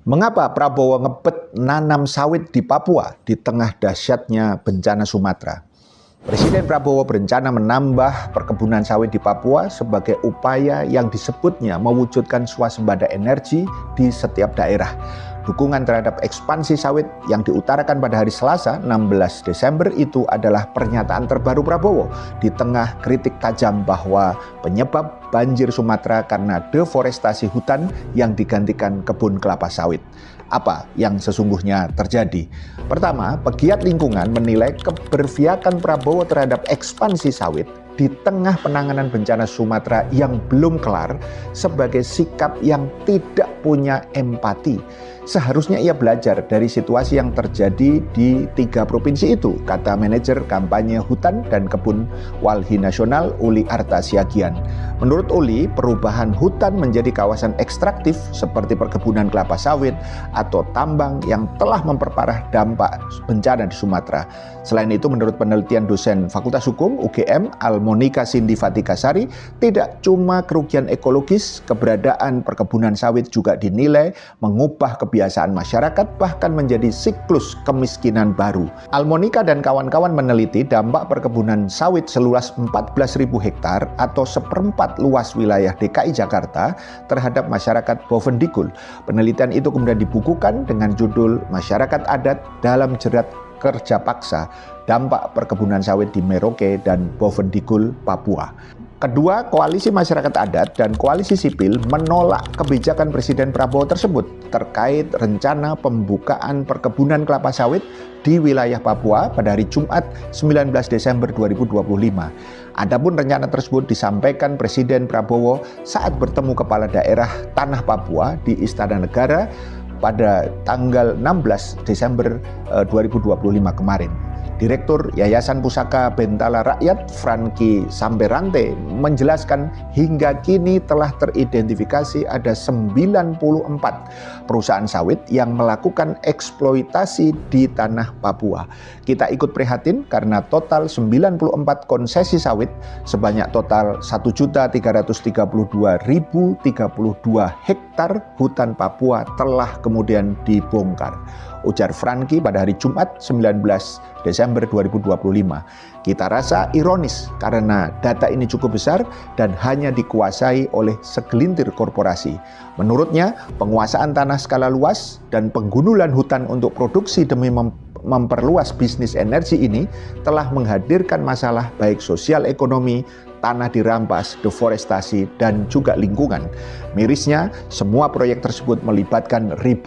Mengapa Prabowo ngebet nanam sawit di Papua di tengah dahsyatnya bencana Sumatera? Presiden Prabowo berencana menambah perkebunan sawit di Papua sebagai upaya yang disebutnya mewujudkan swasembada energi di setiap daerah. Dukungan terhadap ekspansi sawit yang diutarakan pada hari Selasa 16 Desember itu adalah pernyataan terbaru Prabowo di tengah kritik tajam bahwa penyebab banjir Sumatera karena deforestasi hutan yang digantikan kebun kelapa sawit. Apa yang sesungguhnya terjadi? Pertama, pegiat lingkungan menilai keberpihakan Prabowo terhadap ekspansi sawit di tengah penanganan bencana Sumatera yang belum kelar sebagai sikap yang tidak punya empati. Seharusnya ia belajar dari situasi yang terjadi di 3 provinsi itu, kata manajer kampanye hutan dan kebun Walhi Nasional Uli Arta Siagian. Menurut Uli, perubahan hutan menjadi kawasan ekstraktif seperti perkebunan kelapa sawit atau tambang yang telah memperparah dampak bencana di Sumatera. Selain itu, menurut penelitian dosen Fakultas Hukum UGM Almonika Cindy Fatikasari, tidak cuma kerugian ekologis, keberadaan perkebunan sawit juga dinilai mengubah kebiasaan masyarakat bahkan menjadi siklus kemiskinan baru. Almonika dan kawan-kawan meneliti dampak perkebunan sawit seluas 14.000 hektar atau seperempat luas wilayah DKI Jakarta terhadap masyarakat Bovendigul. Penelitian itu kemudian dibukukan dengan judul Masyarakat Adat dalam Jerat Kerja Paksa, Dampak Perkebunan Sawit di Merauke dan Bovendigul, Papua. Kedua, koalisi masyarakat adat dan koalisi sipil menolak kebijakan Presiden Prabowo tersebut terkait rencana pembukaan perkebunan kelapa sawit di wilayah Papua pada hari Jumat 19 Desember 2025. Adapun rencana tersebut disampaikan Presiden Prabowo saat bertemu kepala daerah Tanah Papua di Istana Negara pada tanggal 16 Desember 2025 kemarin. Direktur Yayasan Pusaka Bentala Rakyat Franky Samberante menjelaskan hingga kini telah teridentifikasi ada 94 perusahaan sawit yang melakukan eksploitasi di tanah Papua. Kita ikut prihatin karena total 94 konsesi sawit sebanyak total 1.332.032 hektar hutan Papua telah kemudian dibongkar, ujar Franky pada hari Jumat 19 Desember 2025. Kita rasa ironis karena data ini cukup besar dan hanya dikuasai oleh segelintir korporasi. Menurutnya, penguasaan tanah skala luas dan penggundulan hutan untuk produksi demi memperluas bisnis energi ini telah menghadirkan masalah baik sosial ekonomi, tanah dirampas, deforestasi, dan juga lingkungan. Mirisnya, semua proyek tersebut melibatkan ribuan